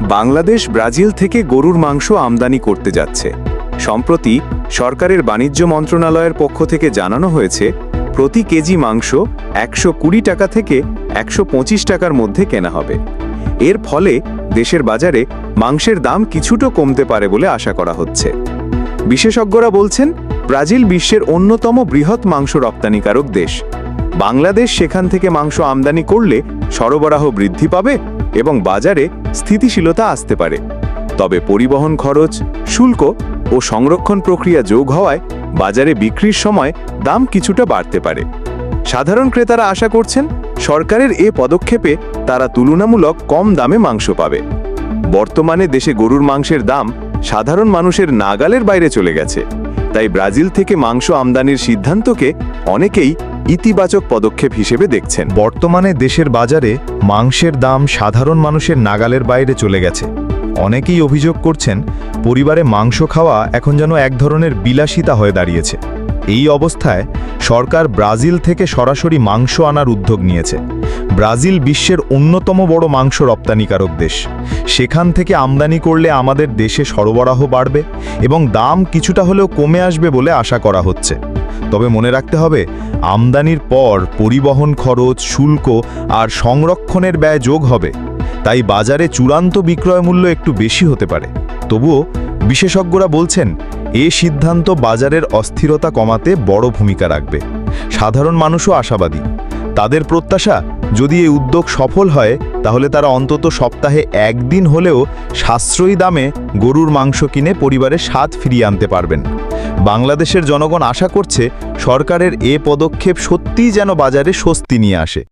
Bangladesh Brazil থেকে গরুর মাংস আমদানি করতে যাচ্ছে। সম্প্রতি সরকারের বাণিজ্য মন্ত্রণালয়ের পক্ষ থেকে জানানো হয়েছে, প্রতি কেজি মাংস 120 টাকা থেকে 125 টাকার মধ্যে কেনা হবে। এর ফলে দেশের বাজারে মাংসের দাম কিছুটা কমতে পারে বলে আশা করা হচ্ছে। বিশেষজ্ঞরা বলছেন, ব্রাজিল বিশ্বের অন্যতম বৃহৎ মাংস রপ্তানিকারক দেশ। বাংলাদেশ সেখান থেকে মাংস আমদানি করলে সরবরাহ বৃদ্ধি পাবে এবং বাজারে স্থিতিশীলতা আসতে পারে। তবে পরিবহন খরচ, শুল্ক ও সংরক্ষণ প্রক্রিয়া যোগ হওয়ায় বাজারে বিক্রির সময় দাম কিছুটা বাড়তে পারে। সাধারণ ক্রেতারা আশা করছেন, সরকারের এ পদক্ষেপে তারা তুলনামূলক কম দামে মাংস পাবে। বর্তমানে দেশে গরুর মাংসের দাম সাধারণ মানুষের নাগালের বাইরে চলে গেছে। তাই ব্রাজিল থেকে মাংস আমদানির সিদ্ধান্তকে অনেকেই ইতিবাচক পদক্ষেপ হিসেবে দেখছেন। বর্তমানে দেশের বাজারে মাংসের দাম সাধারণ মানুষের নাগালের বাইরে চলে গেছে। অনেকেই অভিযোগ করছেন, পরিবারে মাংস খাওয়া এখন যেন এক ধরনের বিলাসিতা হয়ে দাঁড়িয়েছে। এই অবস্থায় সরকার ব্রাজিল থেকে সরাসরি মাংস আনার উদ্যোগ নিয়েছে। ব্রাজিল বিশ্বের অন্যতম বড় মাংস রপ্তানিকারক দেশ। সেখান থেকে আমদানি করলে আমাদের দেশে সরবরাহ বাড়বে এবং দাম কিছুটা হলেও কমে আসবে বলে আশা করা হচ্ছে। তবে মনে রাখতে হবে, আমদানির পর পরিবহন খরচ, শুল্ক আর সংরক্ষণের ব্যয় যোগ হবে। তাই বাজারে চূড়ান্ত বিক্রয় মূল্য একটু বেশি হতে পারে। তবুও বিশেষজ্ঞরা বলছেন, এ সিদ্ধান্ত বাজারের অস্থিরতা কমাতে বড় ভূমিকা রাখবে। সাধারণ মানুষও আশাবাদী। তাদের প্রত্যাশা, যদি এই উদ্যোগ সফল হয় তাহলে তারা অন্তত সপ্তাহে একদিন হলেও সাশ্রয়ী দামে গরুর মাংস কিনে পরিবারের স্বাদ ফিরিয়ে আনতে পারবেন। বাংলাদেশের জনগণ আশা করছে, সরকারের এ পদক্ষেপ সত্যিই যেন বাজারে স্বস্তি নিয়ে আসে।